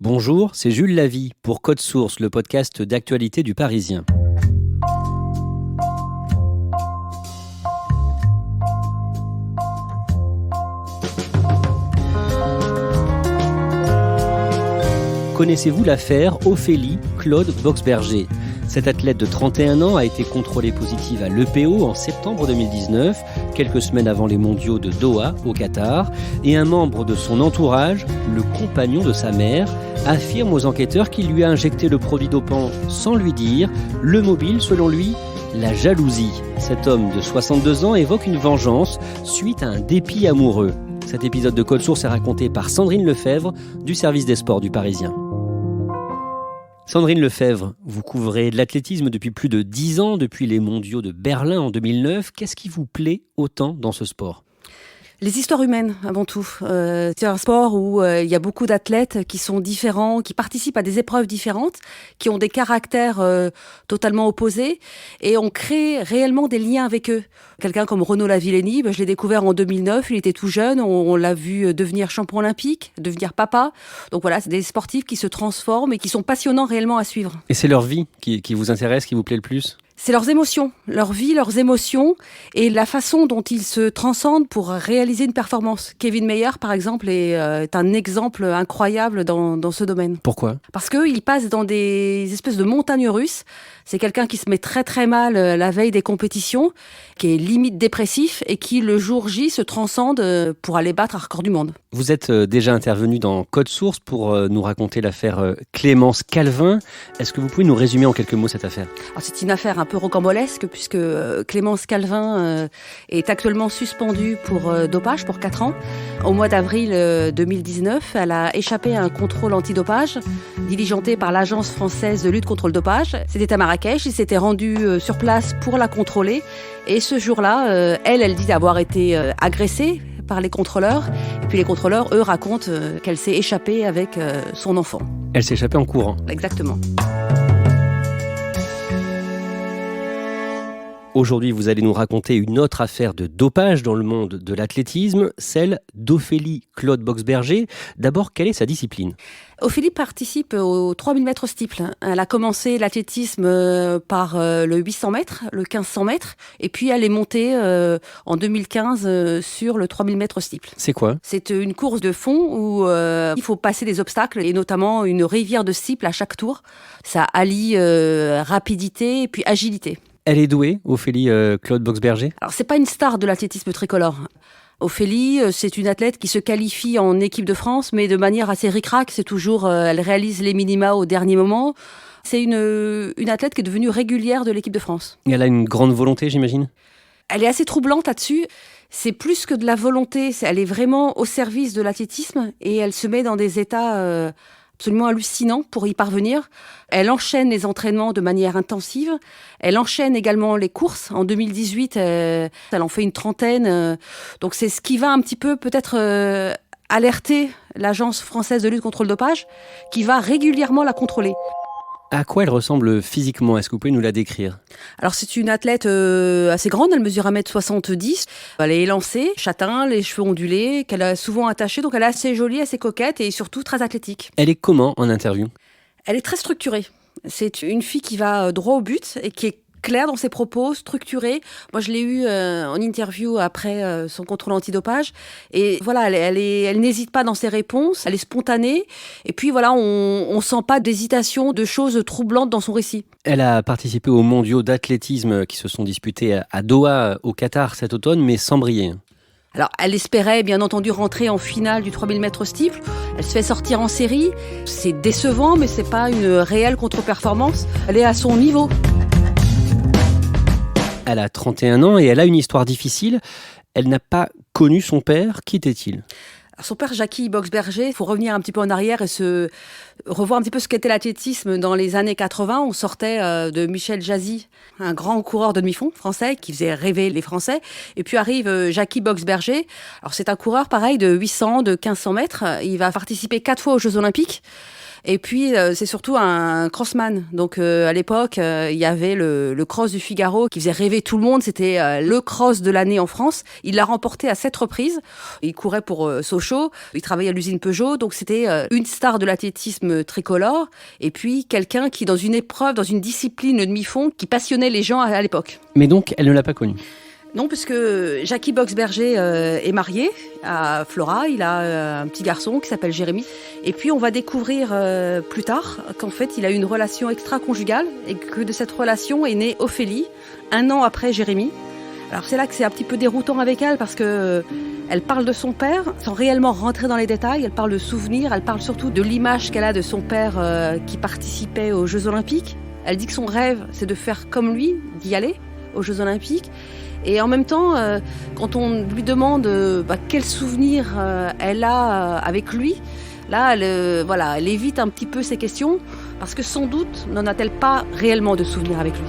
Bonjour, c'est Jules Lavie pour Code Source, le podcast d'actualité du Parisien. Connaissez-vous l'affaire Ophélie Claude Boxberger ? Cette athlète de 31 ans a été contrôlée positive à l'EPO en septembre 2019, quelques semaines avant les mondiaux de Doha, au Qatar, et un membre de son entourage, le compagnon de sa mère, affirme aux enquêteurs qu'il lui a injecté le produit dopant sans lui dire, le mobile, selon lui, la jalousie. Cet homme de 62 ans évoque une vengeance suite à un dépit amoureux. Cet épisode de Code Source est raconté par Sandrine Lefebvre du service des sports du Parisien. Sandrine Lefebvre, vous couvrez de l'athlétisme depuis plus de 10 ans, depuis les mondiaux de Berlin en 2009. Qu'est-ce qui vous plaît autant dans ce sport ? Les histoires humaines, avant tout. C'est un sport où il y a beaucoup d'athlètes qui sont différents, qui participent à des épreuves différentes, qui ont des caractères totalement opposés, et on crée réellement des liens avec eux. Quelqu'un comme Renaud Lavillenie, je l'ai découvert en 2009, il était tout jeune, on l'a vu devenir champion olympique, devenir papa. Donc voilà, c'est des sportifs qui se transforment et qui sont passionnants réellement à suivre. Et c'est leur vie qui vous intéresse, qui vous plaît le plus ? C'est leurs émotions, leur vie, leurs émotions et la façon dont ils se transcendent pour réaliser une performance. Kevin Mayer, par exemple, est un exemple incroyable dans ce domaine. Pourquoi ? Parce qu'il passe dans des espèces de montagnes russes. C'est quelqu'un qui se met très très mal la veille des compétitions, qui est limite dépressif et qui, le jour J, se transcende pour aller battre un record du monde. Vous êtes déjà intervenu dans Code Source pour nous raconter l'affaire Clémence Calvin. Est-ce que vous pouvez nous résumer en quelques mots cette affaire ? Alors, c'est une affaire un peu rocambolesque puisque Clémence Calvin est actuellement suspendue pour dopage pour 4 ans. Au mois d'avril 2019, elle a échappé à un contrôle antidopage diligenté par l'Agence française de lutte contre le dopage. C'était à Marrakech, il s'était rendu sur place pour la contrôler. Et ce jour-là, elle dit avoir été agressée par les contrôleurs. Et puis les contrôleurs, eux, racontent qu'elle s'est échappée avec son enfant. Elle s'est échappée en courant. Exactement. Aujourd'hui, vous allez nous raconter une autre affaire de dopage dans le monde de l'athlétisme, celle d'Ophélie Claude Boxberger. D'abord, quelle est sa discipline ? Ophélie participe aux 3000 mètres steeple. Elle a commencé l'athlétisme par le 800 mètres, le 1500 mètres, et puis elle est montée en 2015 sur le 3000 mètres steeple. C'est quoi ? C'est une course de fond où il faut passer des obstacles, et notamment une rivière de steeple à chaque tour. Ça allie rapidité et puis agilité. Elle est douée, Ophélie Claude Boxberger ? Alors, c'est pas une star de l'athlétisme tricolore. Ophélie, c'est une athlète qui se qualifie en équipe de France, mais de manière assez ric-rac. C'est toujours, elle réalise les minima au dernier moment. C'est une athlète qui est devenue régulière de l'équipe de France. Et elle a une grande volonté, j'imagine ? Elle est assez troublante là-dessus. C'est plus que de la volonté. Elle est vraiment au service de l'athlétisme et elle se met dans des états absolument hallucinant pour y parvenir. Elle enchaîne les entraînements de manière intensive. Elle enchaîne également les courses. En 2018, elle en fait une trentaine. Donc c'est ce qui va un petit peu peut-être alerter l'Agence française de lutte contre le dopage, qui va régulièrement la contrôler. À quoi elle ressemble physiquement ? Est-ce que vous pouvez nous la décrire ? Alors c'est une athlète assez grande, elle mesure 1m70. Elle est élancée, châtain, les cheveux ondulés, qu'elle a souvent attachés, donc elle est assez jolie, assez coquette et surtout très athlétique. Elle est comment en interview ? Elle est très structurée. C'est une fille qui va droit au but et qui est claire dans ses propos, structurée. Moi, je l'ai eue en interview après son contrôle antidopage. Et voilà, elle n'hésite pas dans ses réponses, elle est spontanée. Et puis voilà, on sent pas d'hésitation, de choses troublantes dans son récit. Elle a participé aux mondiaux d'athlétisme qui se sont disputés à Doha, au Qatar cet automne, mais sans briller. Alors, elle espérait bien entendu rentrer en finale du 3000 mètres steeple. Elle se fait sortir en série. C'est décevant, mais c'est pas une réelle contre-performance. Elle est à son niveau. Elle a 31 ans et elle a une histoire difficile. Elle n'a pas connu son père. Qui était-il ? Son père, Jackie Boxberger, il faut revenir un petit peu en arrière et se revoir un petit peu ce qu'était l'athlétisme dans les années 80. On sortait de Michel Jazzy, un grand coureur de demi-fond français qui faisait rêver les Français. Et puis arrive Jackie Boxberger. Alors c'est un coureur pareil de 800, de 1500 mètres. Il va participer 4 fois aux Jeux Olympiques. Et puis, c'est surtout un crossman. Donc, à l'époque, il y avait le cross du Figaro qui faisait rêver tout le monde. C'était le cross de l'année en France. Il l'a remporté à 7 reprises. Il courait pour Sochaux. Il travaillait à l'usine Peugeot. Donc, c'était une star de l'athlétisme tricolore. Et puis, quelqu'un qui, dans une épreuve, dans une discipline de demi-fond, qui passionnait les gens à l'époque. Mais donc, elle ne l'a pas connu. Non, puisque Jackie Boxberger est marié à Flora. Il a un petit garçon qui s'appelle Jérémy. Et puis, on va découvrir plus tard qu'en fait, il a eu une relation extra-conjugale et que de cette relation est née Ophélie, 1 an après Jérémy. Alors, c'est là que c'est un petit peu déroutant avec elle parce que elle parle de son père sans réellement rentrer dans les détails. Elle parle de souvenirs, elle parle surtout de l'image qu'elle a de son père qui participait aux Jeux Olympiques. Elle dit que son rêve, c'est de faire comme lui, d'y aller aux Jeux Olympiques. Et en même temps, quand on lui demande quel souvenir elle a avec lui, là, elle évite un petit peu ces questions, parce que sans doute n'en a-t-elle pas réellement de souvenirs avec lui.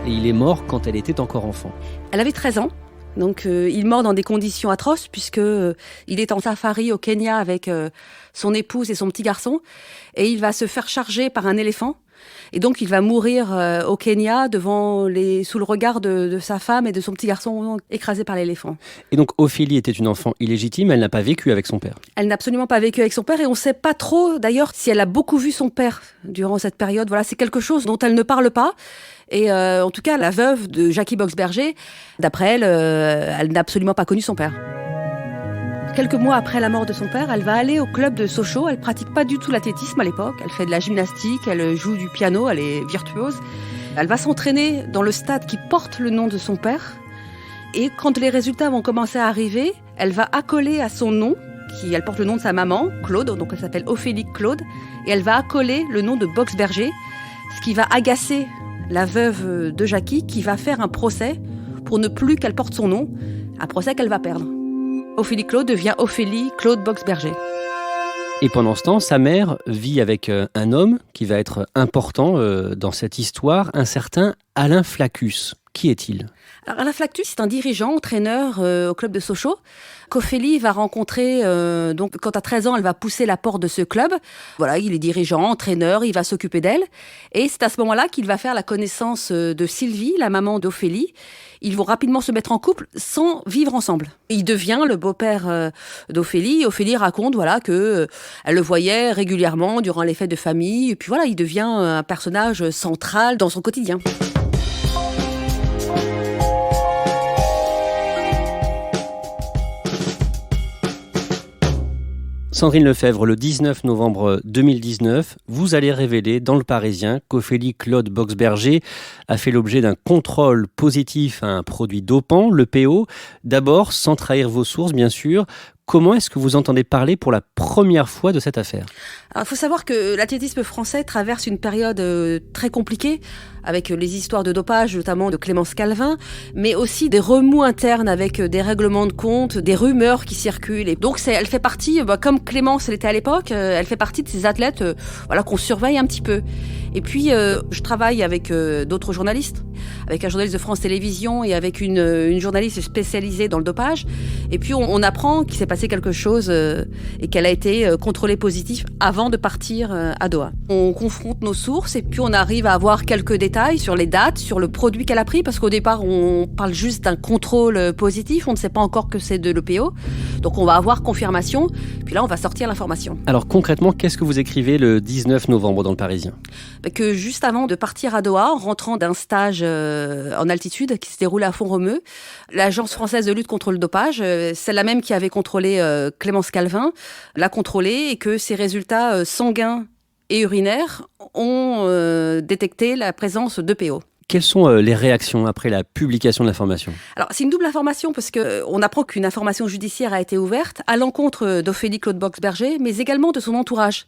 Et il est mort quand elle était encore enfant. Elle avait 13 ans, donc il meurt dans des conditions atroces, puisque il est en safari au Kenya avec son épouse et son petit garçon, et il va se faire charger par un éléphant. Et donc, il va mourir au Kenya sous le regard de sa femme et de son petit garçon écrasé par l'éléphant. Et donc, Ophélie était une enfant illégitime, elle n'a pas vécu avec son père. Elle n'a absolument pas vécu avec son père et on ne sait pas trop, d'ailleurs, si elle a beaucoup vu son père durant cette période. Voilà, c'est quelque chose dont elle ne parle pas. Et en tout cas, la veuve de Jackie Boxberger, d'après elle, elle n'a absolument pas connu son père. Quelques mois après la mort de son père, elle va aller au club de Sochaux. Elle pratique pas du tout l'athlétisme à l'époque. Elle fait de la gymnastique, elle joue du piano, elle est virtuose. Elle va s'entraîner dans le stade qui porte le nom de son père. Et quand les résultats vont commencer à arriver, elle va accoler à son nom, elle porte le nom de sa maman, Claude, donc elle s'appelle Ophélie Claude, et elle va accoler le nom de Boxberger, ce qui va agacer la veuve de Jackie, qui va faire un procès pour ne plus qu'elle porte son nom, un procès qu'elle va perdre. Ophélie Claude devient Ophélie Claude Boxberger. Et pendant ce temps, sa mère vit avec un homme qui va être important dans cette histoire, un certain Alain Flaccus. Qui est-il ? Alors, Alain Flaccus, c'est un dirigeant, entraîneur au club de Sochaux, qu'Ophélie va rencontrer. Donc, quand à 13 ans, elle va pousser la porte de ce club. Voilà, il est dirigeant, entraîneur, il va s'occuper d'elle. Et c'est à ce moment-là qu'il va faire la connaissance de Sylvie, la maman d'Ophélie. Ils vont rapidement se mettre en couple sans vivre ensemble. Il devient le beau-père d'Ophélie. Ophélie raconte que elle le voyait régulièrement durant les fêtes de famille. Et puis voilà, il devient un personnage central dans son quotidien. Sandrine Lefebvre, le 19 novembre 2019, vous allez révéler dans Le Parisien qu'Ophélie Claude Boxberger a fait l'objet d'un contrôle positif à un produit dopant, le PO. D'abord, sans trahir vos sources, bien sûr, comment est-ce que vous entendez parler pour la première fois de cette affaire ? Alors, il faut savoir que l'athlétisme français traverse une période très compliquée, avec les histoires de dopage, notamment de Clémence Calvin, mais aussi des remous internes avec des règlements de compte, des rumeurs qui circulent. Et donc, elle fait partie, comme Clémence l'était à l'époque, elle fait partie de ces athlètes qu'on surveille un petit peu. Et puis, je travaille avec d'autres journalistes, avec un journaliste de France Télévisions et avec une journaliste spécialisée dans le dopage. Et puis, on apprend qu'il s'est passé quelque chose et qu'elle a été contrôlée positive avant de partir à Doha. On confronte nos sources et puis on arrive à avoir quelques détails sur les dates, sur le produit qu'elle a pris, parce qu'au départ, on parle juste d'un contrôle positif, on ne sait pas encore que c'est de l'EPO. Donc on va avoir confirmation, puis là on va sortir l'information. Alors concrètement, qu'est-ce que vous écrivez le 19 novembre dans Le Parisien ? Que juste avant de partir à Doha, en rentrant d'un stage en altitude qui se déroulait à Font-Romeu, l'Agence française de lutte contre le dopage, celle-là même qui avait contrôlé Clémence Calvin, l'a contrôlée et que ses résultats sanguins et urinaires ont détecté la présence d'EPO. Quelles sont les réactions après la publication de l'information ? Alors, c'est une double information parce qu'on apprend qu'une information judiciaire a été ouverte à l'encontre d'Ophélie Claude Boxberger, mais également de son entourage.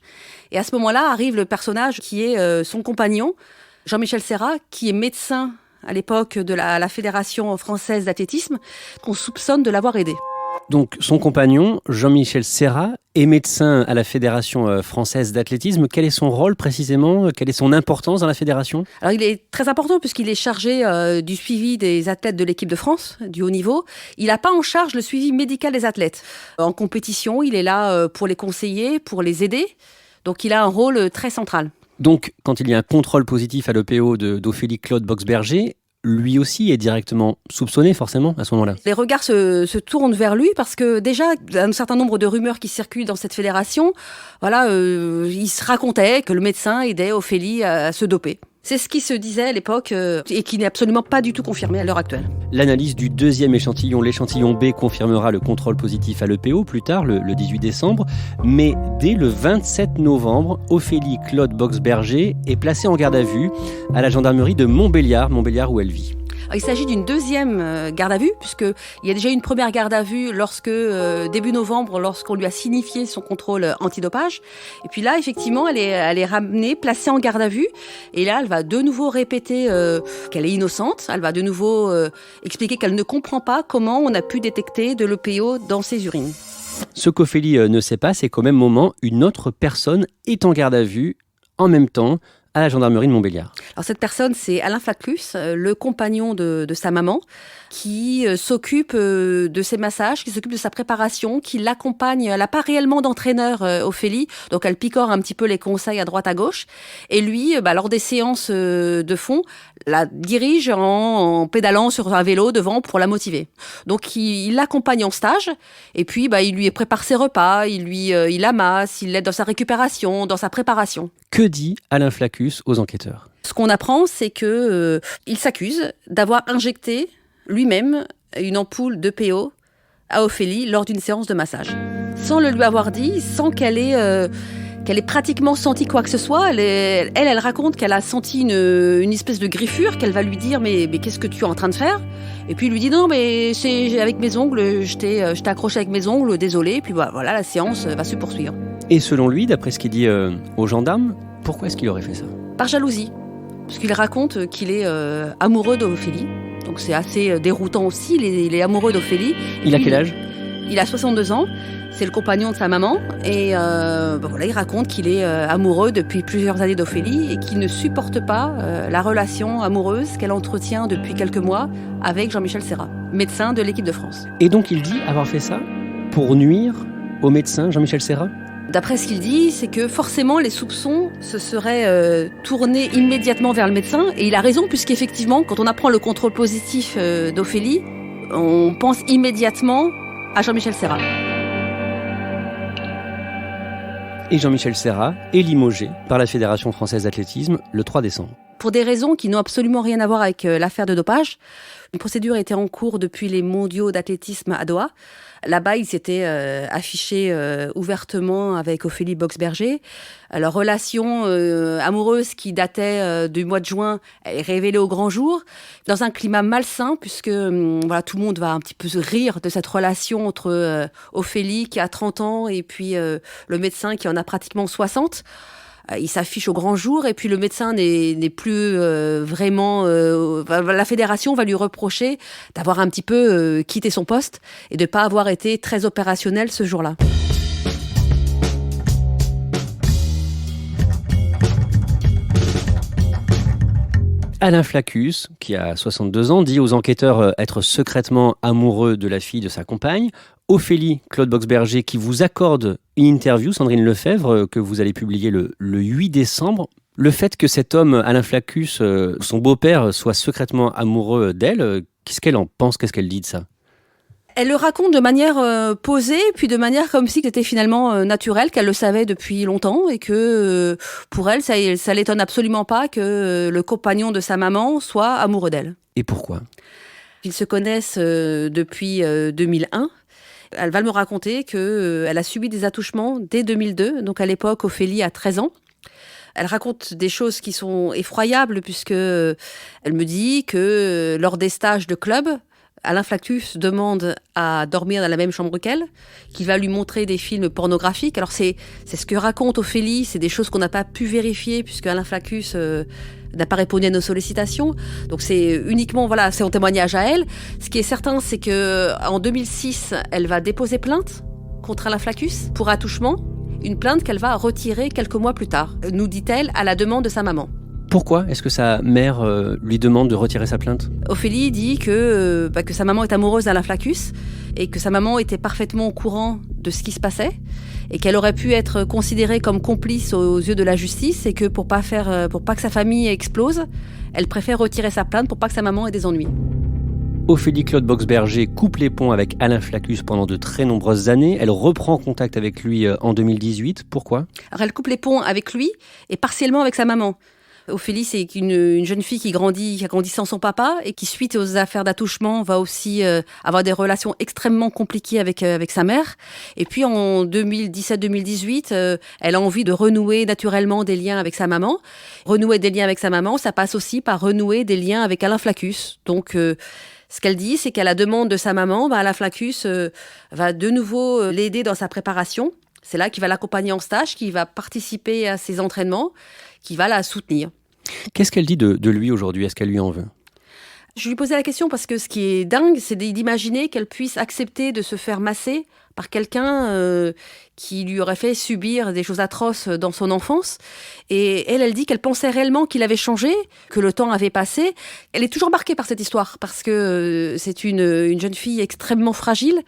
Et à ce moment-là, arrive le personnage qui est son compagnon, Jean-Michel Serrat, qui est médecin à l'époque de la Fédération française d'athlétisme, qu'on soupçonne de l'avoir aidé. Donc son compagnon, Jean-Michel Serra, est médecin à la Fédération française d'athlétisme. Quel est son rôle précisément ? Quelle est son importance dans la fédération ? Alors il est très important puisqu'il est chargé du suivi des athlètes de l'équipe de France, du haut niveau. Il n'a pas en charge le suivi médical des athlètes. En compétition, il est là pour les conseiller, pour les aider. Donc il a un rôle très central. Donc quand il y a un contrôle positif à l'EPO d'Ophélie Claude Boxberger, lui aussi est directement soupçonné forcément à ce moment-là. Les regards se tournent vers lui parce que déjà, il y a un certain nombre de rumeurs qui circulent dans cette fédération. Voilà, il se racontait que le médecin aidait Ophélie à se doper. C'est ce qui se disait à l'époque et qui n'est absolument pas du tout confirmé à l'heure actuelle. L'analyse du deuxième échantillon, l'échantillon B, confirmera le contrôle positif à l'EPO plus tard, le 18 décembre. Mais dès le 27 novembre, Ophélie Claude Boxberger est placée en garde à vue à la gendarmerie de Montbéliard où elle vit. Il s'agit d'une deuxième garde à vue, puisqu'il y a déjà eu une première garde à vue début novembre, lorsqu'on lui a signifié son contrôle antidopage. Et puis là, effectivement, elle est ramenée, placée en garde à vue. Et là, elle va de nouveau répéter qu'elle est innocente. Elle va de nouveau expliquer qu'elle ne comprend pas comment on a pu détecter de l'EPO dans ses urines. Ce qu'Ophélie ne sait pas, c'est qu'au même moment, une autre personne est en garde à vue en même temps à la gendarmerie de Montbéliard. Alors cette personne, c'est Alain Flaclus, le compagnon de sa maman, qui s'occupe de ses massages, qui s'occupe de sa préparation, qui l'accompagne. Elle n'a pas réellement d'entraîneur, Ophélie, donc elle picore un petit peu les conseils à droite à gauche. Et lui, lors des séances de fond, la dirige en pédalant sur un vélo devant pour la motiver. Donc il l'accompagne en stage, et puis il lui prépare ses repas, il amasse, il l'aide dans sa récupération, dans sa préparation. Que dit Alain Flaclus aux enquêteurs ? Ce qu'on apprend, c'est que il s'accuse d'avoir injecté lui-même une ampoule d'EPO à Ophélie lors d'une séance de massage. Sans le lui avoir dit, sans qu'elle ait pratiquement senti quoi que ce soit. Elle raconte qu'elle a senti une espèce de griffure, qu'elle va lui dire mais qu'est-ce que tu es en train de faire ? Et puis il lui dit non mais c'est avec mes ongles, je t'ai accroché avec mes ongles, désolé. Et puis voilà, la séance va se poursuivre. Et selon lui, d'après ce qu'il dit aux gendarmes, pourquoi est-ce qu'il aurait fait ça ? Par jalousie. Parce qu'il raconte qu'il est amoureux d'Ophélie. Donc c'est assez déroutant aussi, il est amoureux d'Ophélie. Il a quel âge ? Il a 62 ans, c'est le compagnon de sa maman. Et il raconte qu'il est amoureux depuis plusieurs années d'Ophélie et qu'il ne supporte pas la relation amoureuse qu'elle entretient depuis quelques mois avec Jean-Michel Serra, médecin de l'équipe de France. Et donc il dit avoir fait ça pour nuire au médecin Jean-Michel Serra ? D'après ce qu'il dit, c'est que forcément les soupçons se seraient tournés immédiatement vers le médecin. Et il a raison, puisqu'effectivement, quand on apprend le contrôle positif d'Ophélie, on pense immédiatement à Jean-Michel Serra. Et Jean-Michel Serra est limogé par la Fédération française d'athlétisme le 3 décembre. Pour des raisons qui n'ont absolument rien à voir avec l'affaire de dopage. Une procédure était en cours depuis les mondiaux d'athlétisme à Doha. Là-bas, ils s'étaient affichés ouvertement avec Ophélie Boxberger. Leur relation amoureuse qui datait du mois de juin est révélée au grand jour, dans un climat malsain, puisque tout le monde va un petit peu se rire de cette relation entre Ophélie qui a 30 ans et puis le médecin qui en a pratiquement 60. Il s'affiche au grand jour et puis le médecin n'est plus vraiment... la fédération va lui reprocher d'avoir un petit peu quitté son poste et de ne pas avoir été très opérationnel ce jour-là. Alain Flaclus, qui a 62 ans, dit aux enquêteurs être secrètement amoureux de la fille de sa compagne. Ophélie Claude Boxberger, qui vous accorde une interview, Sandrine Lefebvre, que vous allez publier le 8 décembre. Le fait que cet homme, Alain Flaclus, son beau-père, soit secrètement amoureux d'elle, qu'est-ce qu'elle en pense ? Qu'est-ce qu'elle dit de ça ? Elle le raconte de manière posée, puis de manière comme si c'était finalement naturel, qu'elle le savait depuis longtemps et que pour elle, ça l'étonne absolument pas que le compagnon de sa maman soit amoureux d'elle. Et pourquoi ? Ils se connaissent depuis 2001. Elle va me raconter qu'elle a subi des attouchements dès 2002. Donc à l'époque, Ophélie a 13 ans. Elle raconte des choses qui sont effroyables puisque elle me dit que lors des stages de club, Alain Flaccus demande à dormir dans la même chambre qu'elle, qu'il va lui montrer des films pornographiques. Alors c'est ce que raconte Ophélie, c'est des choses qu'on n'a pas pu vérifier puisque Alain Flaccus n'a pas répondu à nos sollicitations. Donc c'est uniquement, c'est son témoignage à elle. Ce qui est certain, c'est qu'en 2006, elle va déposer plainte contre Alain Flaccus pour attouchement, une plainte qu'elle va retirer quelques mois plus tard, nous dit-elle, à la demande de sa maman. Pourquoi est-ce que sa mère lui demande de retirer sa plainte ? Ophélie dit que sa maman est amoureuse d'Alain Flaccus et que sa maman était parfaitement au courant de ce qui se passait et qu'elle aurait pu être considérée comme complice aux yeux de la justice et que pour pas que sa famille explose, elle préfère retirer sa plainte pour pas que sa maman ait des ennuis. Ophélie Claude Boxberger coupe les ponts avec Alain Flaccus pendant de très nombreuses années. Elle reprend contact avec lui en 2018. Pourquoi ? Alors elle coupe les ponts avec lui et partiellement avec sa maman. Ophélie, c'est une jeune fille qui a grandi sans son papa et qui, suite aux affaires d'attouchement, va aussi avoir des relations extrêmement compliquées avec sa mère. Et puis en 2017-2018, elle a envie de renouer naturellement des liens avec sa maman. Renouer des liens avec sa maman, ça passe aussi par renouer des liens avec Alain Flaccus. Donc ce qu'elle dit, c'est qu'à la demande de sa maman, Alain Flaccus va de nouveau l'aider dans sa préparation. C'est là qu'il va l'accompagner en stage, qu'il va participer à ses entraînements, qu'il va la soutenir. Qu'est-ce qu'elle dit de lui aujourd'hui ? Est-ce qu'elle lui en veut ? Je lui posais la question parce que ce qui est dingue, c'est d'imaginer qu'elle puisse accepter de se faire masser par quelqu'un qui lui aurait fait subir des choses atroces dans son enfance. Et elle dit qu'elle pensait réellement qu'il avait changé, que le temps avait passé. Elle est toujours marquée par cette histoire parce que c'est une jeune fille extrêmement fragile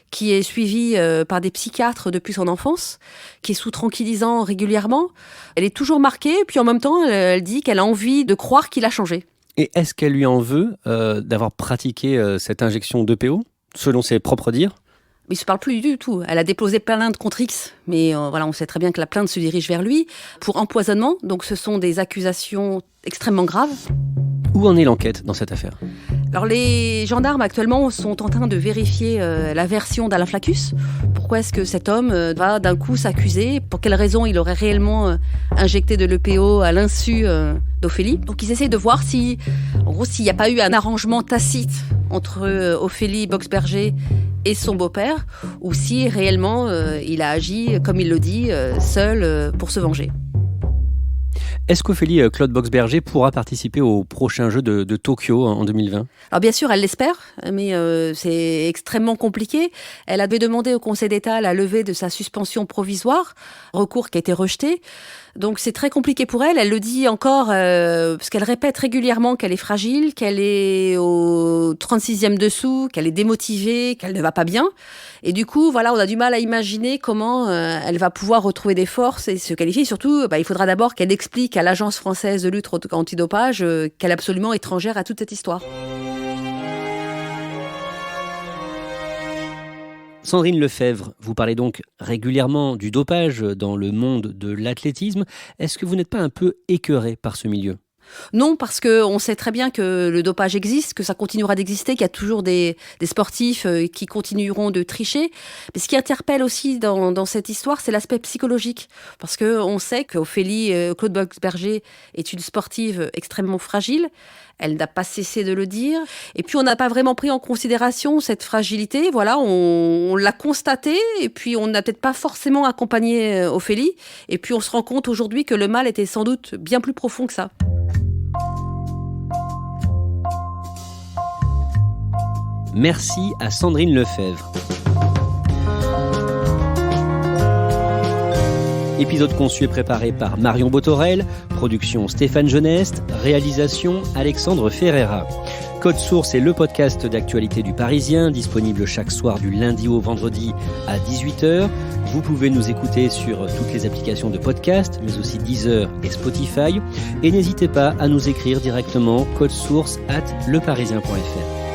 qui est suivie par des psychiatres depuis son enfance, qui est sous tranquillisant régulièrement. Elle est toujours marquée, puis en même temps, elle dit qu'elle a envie de croire qu'il a changé. Et est-ce qu'elle lui en veut d'avoir pratiqué cette injection d'EPO, selon ses propres dires ? Mais il ne se parle plus du tout. Elle a déposé plainte contre X, mais on sait très bien que la plainte se dirige vers lui pour empoisonnement. Donc ce sont des accusations extrêmement graves. Où en est l'enquête dans cette affaire ? Alors les gendarmes actuellement sont en train de vérifier la version d'Alain Flaccus. Pourquoi est-ce que cet homme va d'un coup s'accuser ? Pour quelles raisons il aurait réellement injecté de l'EPO à l'insu d'Ophélie ? Donc ils essayent de voir s'il n'y a pas eu un arrangement tacite entre Ophélie Boxberger et son beau-père, ou si réellement il a agi, comme il le dit, seul pour se venger. Est-ce qu'Ophélie Claude Boxberger pourra participer aux prochains Jeux de Tokyo en 2020 ? Alors bien sûr, elle l'espère, mais c'est extrêmement compliqué. Elle avait demandé au Conseil d'État la levée de sa suspension provisoire, recours qui a été rejeté. Donc c'est très compliqué pour elle. Elle le dit encore, parce qu'elle répète régulièrement qu'elle est fragile, qu'elle est au 36e dessous, qu'elle est démotivée, qu'elle ne va pas bien. Et du coup, on a du mal à imaginer comment elle va pouvoir retrouver des forces et se qualifier. Surtout, il faudra d'abord qu'elle explique à l'Agence française de lutte antidopage qu'elle est absolument étrangère à toute cette histoire. Sandrine Lefebvre, vous parlez donc régulièrement du dopage dans le monde de l'athlétisme. Est-ce que vous n'êtes pas un peu écœurée par ce milieu ? Non, parce qu'on sait très bien que le dopage existe, que ça continuera d'exister, qu'il y a toujours des sportifs qui continueront de tricher. Mais ce qui interpelle aussi dans cette histoire, c'est l'aspect psychologique. Parce qu'on sait qu'Ophélie Claude Boxberger est une sportive extrêmement fragile. Elle n'a pas cessé de le dire. Et puis, on n'a pas vraiment pris en considération cette fragilité. On l'a constatée et puis on n'a peut-être pas forcément accompagné Ophélie. Et puis, on se rend compte aujourd'hui que le mal était sans doute bien plus profond que ça. Merci à Sandrine Lefebvre. Épisode conçu et préparé par Marion Botorel, production Stéphane Geneste, réalisation Alexandre Ferreira. Code Source est le podcast d'actualité du Parisien, disponible chaque soir du lundi au vendredi à 18h. Vous pouvez nous écouter sur toutes les applications de podcast, mais aussi Deezer et Spotify. Et n'hésitez pas à nous écrire directement codesource@leparisien.fr.